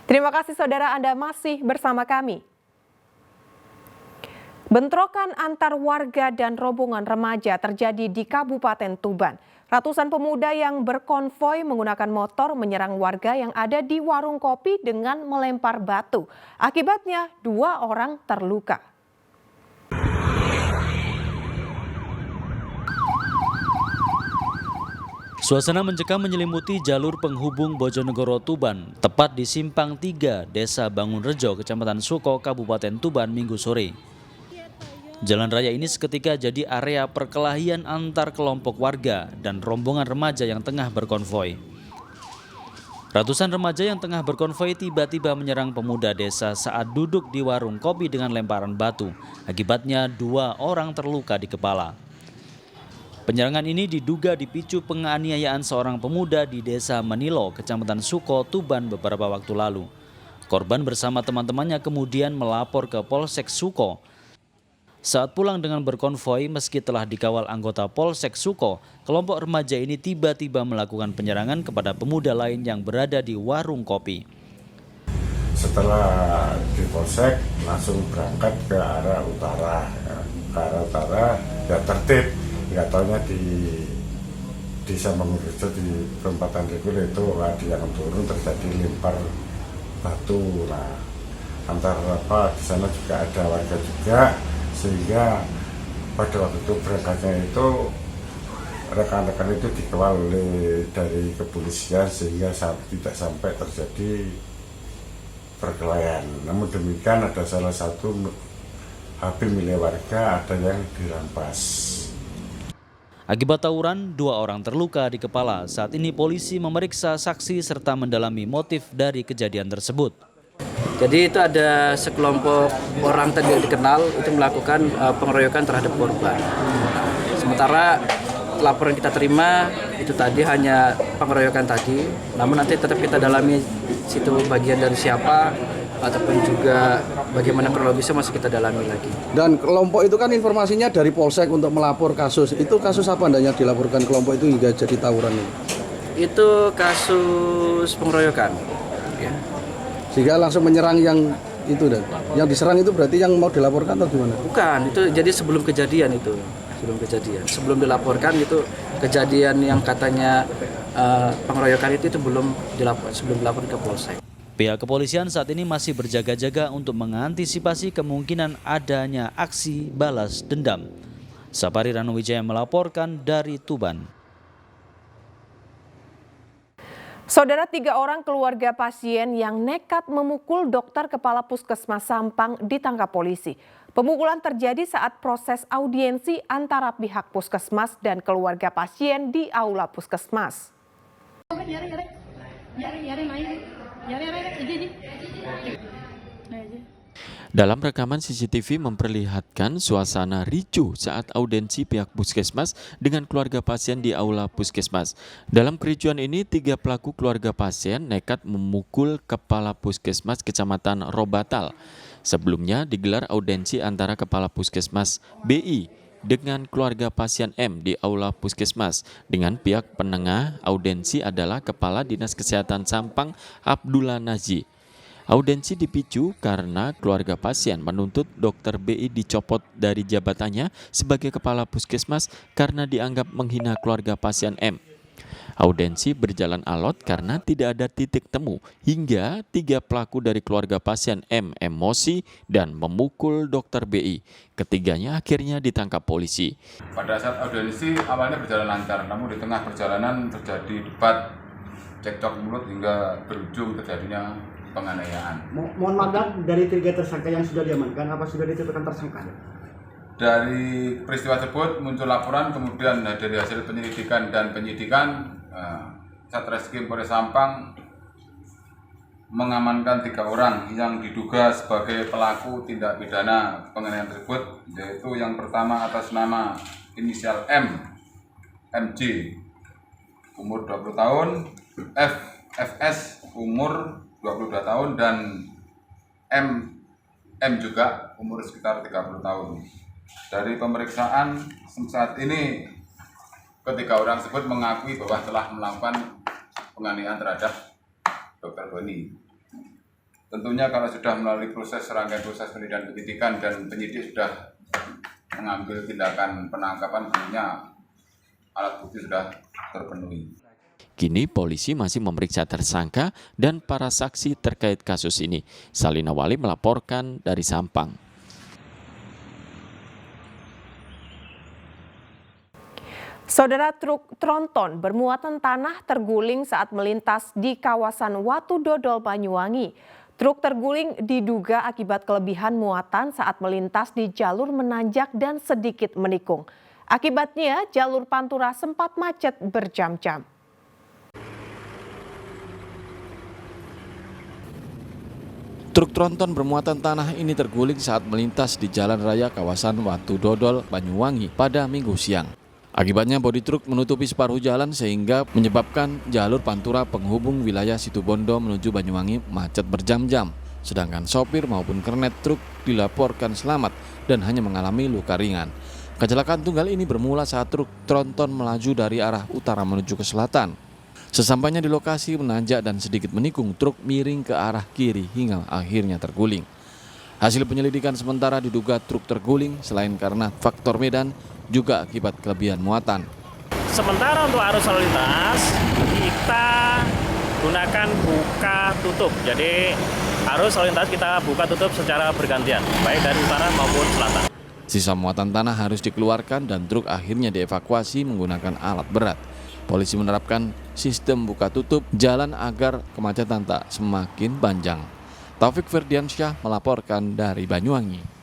Terima kasih saudara, Anda masih bersama kami. Bentrokan antar warga dan rombongan remaja terjadi di Kabupaten Tuban. Ratusan pemuda yang berkonvoi menggunakan motor menyerang warga yang ada di warung kopi dengan melempar batu. Akibatnya 2 orang terluka. Suasana mencekam menyelimuti jalur penghubung Bojonegoro Tuban, tepat di Simpang 3, Desa Bangunrejo, Kecamatan Suko, Kabupaten Tuban, Minggu sore. Jalan raya ini seketika jadi area perkelahian antar kelompok warga dan rombongan remaja yang tengah berkonvoi. Ratusan remaja yang tengah berkonvoi tiba-tiba menyerang pemuda desa saat duduk di warung kopi dengan lemparan batu. Akibatnya 2 orang terluka di kepala. Penyerangan ini diduga dipicu penganiayaan seorang pemuda di Desa Menilo, Kecamatan Suko, Tuban beberapa waktu lalu. Korban bersama teman-temannya kemudian melapor ke Polsek Suko. Saat pulang dengan berkonvoi, meski telah dikawal anggota Polsek Suko, kelompok remaja ini tiba-tiba melakukan penyerangan kepada pemuda lain yang berada di warung kopi. Setelah di Polsek, langsung berangkat ke arah utara. Ya tertib. Nggak taunya di Desa Bangunrejo di perempatan Rekul itu ada yang turun terjadi lempar batu. Nah, di sana juga ada warga juga, sehingga pada waktu itu berangkatnya itu rekan-rekan itu dikawal dari kepolisian sehingga tidak sampai terjadi perkelahian. Namun demikian ada salah satu HP milik warga ada yang dirampas. Akibat tawuran, 2 orang terluka di kepala. Saat ini polisi memeriksa saksi serta mendalami motif dari kejadian tersebut. Jadi itu ada sekelompok orang tidak dikenal itu melakukan pengeroyokan terhadap korban. Sementara laporan kita terima itu tadi hanya pengeroyokan tadi, namun nanti tetap kita dalami situ bagian dari siapa ataupun juga bagaimana kronologisnya masih kita dalami lagi. Dan kelompok itu kan informasinya dari Polsek untuk melapor kasus. Itu kasus apa yang dilaporkan kelompok itu hingga jadi tawuran ini? Itu kasus pengeroyokan. Ya. Sehingga langsung menyerang yang itu dan yang diserang itu berarti yang mau dilaporkan atau gimana? Bukan, itu jadi sebelum kejadian itu. Sebelum dilaporkan itu kejadian yang katanya pengeroyokan itu belum dilaporkan ke Polsek. Pihak kepolisian saat ini masih berjaga-jaga untuk mengantisipasi kemungkinan adanya aksi balas dendam. Sapari Ranuwijaya melaporkan dari Tuban. Saudara, 3 orang keluarga pasien yang nekat memukul dokter kepala Puskesmas Sampang ditangkap polisi. Pemukulan terjadi saat proses audiensi antara pihak puskesmas dan keluarga pasien di aula puskesmas. Dalam rekaman CCTV memperlihatkan suasana ricuh saat audiensi pihak puskesmas dengan keluarga pasien di aula puskesmas. Dalam kericuan ini, 3 pelaku keluarga pasien nekat memukul kepala puskesmas Kecamatan Robatal. Sebelumnya digelar audiensi antara kepala puskesmas BI dengan keluarga pasien M di aula puskesmas. Dengan pihak penengah audiensi adalah Kepala Dinas Kesehatan Sampang Abdullah Naji. Audiensi dipicu karena keluarga pasien menuntut Dr. BI dicopot dari jabatannya sebagai kepala puskesmas karena dianggap menghina keluarga pasien M. Audiensi berjalan alot karena tidak ada titik temu hingga 3 pelaku dari keluarga pasien M emosi dan memukul Dr. BI. Ketiganya akhirnya ditangkap polisi. Pada saat audiensi awalnya berjalan lancar, namun di tengah perjalanan terjadi debat, cekcok mulut hingga berujung terjadinya penganiayaan. Mohon maaf, dari 3 tersangka yang sudah diamankan, apa sudah ditetapkan tersangka? Dari peristiwa tersebut muncul laporan, kemudian dari hasil penyelidikan dan penyidikan, Satreskrim Polres Sampang mengamankan 3 orang yang diduga sebagai pelaku tindak pidana penganiayaan tersebut, yaitu yang pertama atas nama inisial MJ, umur 20 tahun, FS, umur 22 tahun, dan M juga umur sekitar 30 tahun. Dari pemeriksaan saat ini, ketiga orang tersebut mengakui bahwa telah melakukan penganiayaan terhadap Dr. Boni. Tentunya kalau sudah melalui rangkaian proses penyidikan dan penyidik sudah mengambil tindakan penangkapan, tentunya alat bukti sudah terpenuhi. Kini polisi masih memeriksa tersangka dan para saksi terkait kasus ini. Salina Wali melaporkan dari Sampang. Saudara, truk tronton bermuatan tanah terguling saat melintas di kawasan Watu Dodol, Banyuwangi. Truk terguling diduga akibat kelebihan muatan saat melintas di jalur menanjak dan sedikit menikung. Akibatnya jalur Pantura sempat macet berjam-jam. Truk tronton bermuatan tanah ini terguling saat melintas di jalan raya kawasan Watu Dodol, Banyuwangi pada Minggu siang. Akibatnya bodi truk menutupi separuh jalan sehingga menyebabkan jalur Pantura penghubung wilayah Situbondo menuju Banyuwangi macet berjam-jam. Sedangkan sopir maupun kernet truk dilaporkan selamat dan hanya mengalami luka ringan. Kecelakaan tunggal ini bermula saat truk tronton melaju dari arah utara menuju ke selatan. Sesampainya di lokasi menanjak dan sedikit menikung, truk miring ke arah kiri hingga akhirnya terguling. Hasil penyelidikan sementara diduga truk terguling selain karena faktor medan, juga akibat kelebihan muatan. Sementara untuk arus lalu lintas, kita gunakan buka tutup. Jadi arus lalu lintas kita buka tutup secara bergantian, baik dari utara maupun selatan. Sisa muatan tanah harus dikeluarkan dan truk akhirnya dievakuasi menggunakan alat berat. Polisi menerapkan sistem buka tutup jalan agar kemacetan tak semakin panjang. Taufik Ferdiansyah melaporkan dari Banyuwangi.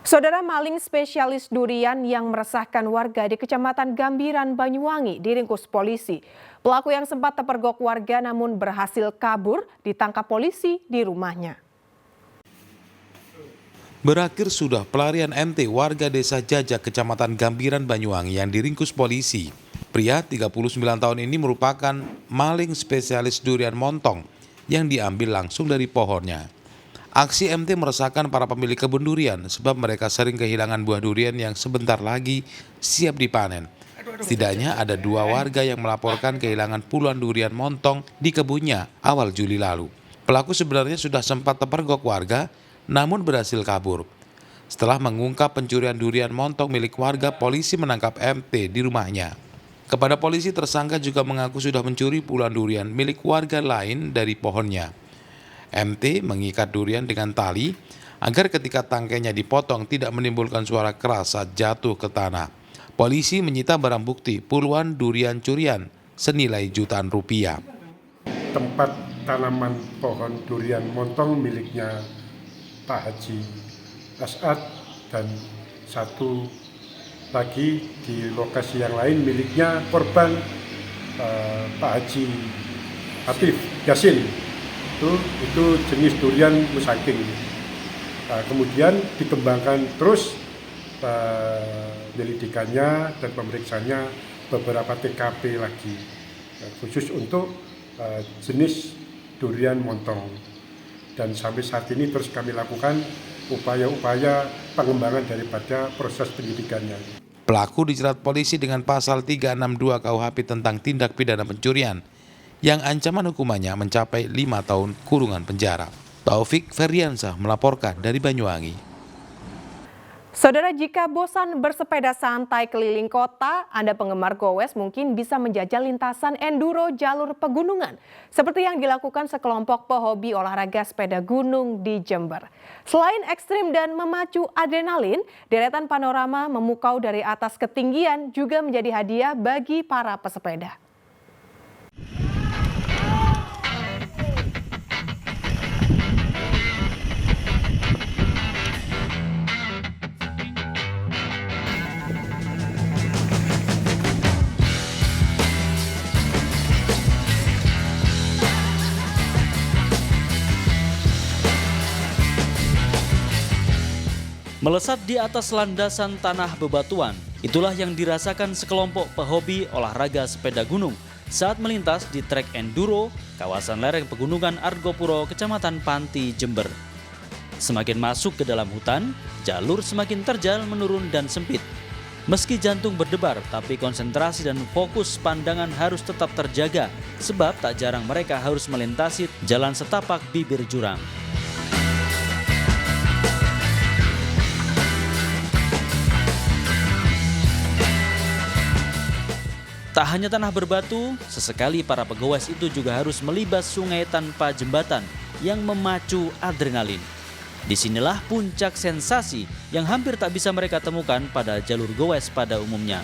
Saudara, maling spesialis durian yang meresahkan warga di Kecamatan Gambiran, Banyuwangi diringkus polisi. Pelaku yang sempat terpergok warga namun berhasil kabur ditangkap polisi di rumahnya. Berakhir sudah pelarian MT warga desa Jajak Kecamatan Gambiran Banyuwangi yang diringkus polisi. Pria 39 tahun ini merupakan maling spesialis durian montong yang diambil langsung dari pohonnya. Aksi MT meresahkan para pemilik kebun durian sebab mereka sering kehilangan buah durian yang sebentar lagi siap dipanen. Setidaknya ada 2 warga yang melaporkan kehilangan puluhan durian montong di kebunnya awal Juli lalu. Pelaku sebenarnya sudah sempat terpergok warga namun berhasil kabur. Setelah mengungkap pencurian durian montong milik warga, polisi menangkap MT di rumahnya. Kepada polisi, tersangka juga mengaku sudah mencuri puluhan durian milik warga lain dari pohonnya. MT mengikat durian dengan tali agar ketika tangkainya dipotong tidak menimbulkan suara keras saat jatuh ke tanah. Polisi menyita barang bukti puluhan durian curian senilai jutaan rupiah. Tempat tanaman pohon durian montong miliknya Pak Haji As'ad dan satu lagi di lokasi yang lain miliknya korban Pak Haji Hatif Yasin. Itu jenis durian musaking. Kemudian dikembangkan terus penyelidikannya dan pemeriksaannya beberapa TKP lagi khusus untuk jenis durian montong. Dan sampai saat ini terus kami lakukan upaya-upaya pengembangan daripada proses penyidikannya. Pelaku dijerat polisi dengan pasal 362 KUHP tentang tindak pidana pencurian yang ancaman hukumannya mencapai 5 tahun kurungan penjara. Taufik Ferdiansyah melaporkan dari Banyuwangi. Saudara, jika bosan bersepeda santai keliling kota, Anda penggemar gowes mungkin bisa menjajal lintasan enduro jalur pegunungan, seperti yang dilakukan sekelompok pehobi olahraga sepeda gunung di Jember. Selain ekstrim dan memacu adrenalin, deretan panorama memukau dari atas ketinggian juga menjadi hadiah bagi para pesepeda. Melesat di atas landasan tanah bebatuan, itulah yang dirasakan sekelompok pehobi olahraga sepeda gunung saat melintas di trek enduro kawasan lereng pegunungan Argopuro, Kecamatan Panti, Jember. Semakin masuk ke dalam hutan, jalur semakin terjal, menurun dan sempit. Meski jantung berdebar, tapi konsentrasi dan fokus pandangan harus tetap terjaga, sebab tak jarang mereka harus melintasi jalan setapak bibir jurang. Tak hanya tanah berbatu, sesekali para pegawai itu juga harus melibas sungai tanpa jembatan yang memacu adrenalin. Disinilah puncak sensasi yang hampir tak bisa mereka temukan pada jalur goes pada umumnya.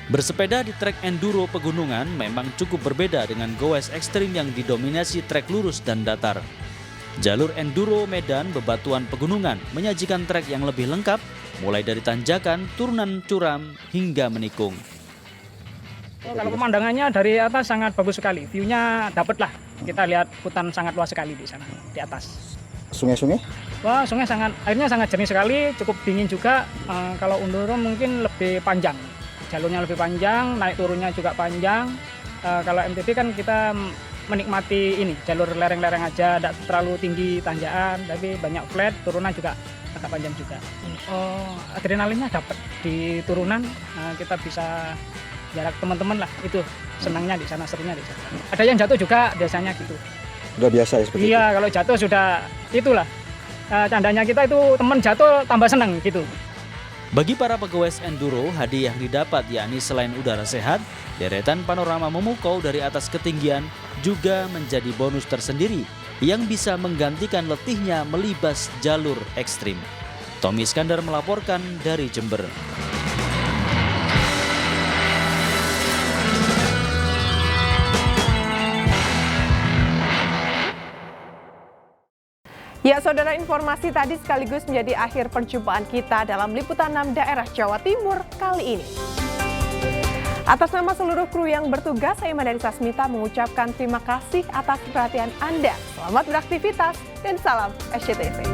Bersepeda di trek enduro pegunungan memang cukup berbeda dengan goes ekstrim yang didominasi trek lurus dan datar. Jalur enduro medan bebatuan pegunungan menyajikan trek yang lebih lengkap, mulai dari tanjakan, turunan curam, hingga menikung. Kalau pemandangannya dari atas sangat bagus sekali, view-nya dapat lah. Kita lihat hutan sangat luas sekali di sana, di atas. Sungai-sungai? Wah, sungai airnya sangat jernih sekali, cukup dingin juga. Kalau enduro mungkin lebih panjang, jalurnya lebih panjang, naik turunnya juga panjang. Kalau MTB kan kita menikmati ini, jalur lereng-lereng aja, tidak terlalu tinggi tanjakan, tapi banyak flat, turunan juga agak panjang juga. Adrenalinnya dapat di turunan, kita bisa jarak teman-teman lah, itu senangnya di sana, serunya di sana. Ada yang jatuh juga biasanya gitu. Udah biasa ya seperti itu? Iya, kalau jatuh sudah itulah. Candanya kita itu teman jatuh tambah senang gitu. Bagi para pegawai enduro, hadiah yang didapat yakni selain udara sehat, deretan panorama memukau dari atas ketinggian juga menjadi bonus tersendiri yang bisa menggantikan letihnya melibas jalur ekstrim. Tommy Iskandar melaporkan dari Jember. Ya, saudara, informasi tadi sekaligus menjadi akhir perjumpaan kita dalam Liputan 6 Daerah Jawa Timur kali ini. Atas nama seluruh kru yang bertugas, saya Madani Sasmita mengucapkan terima kasih atas perhatian Anda. Selamat beraktivitas dan salam SCTV.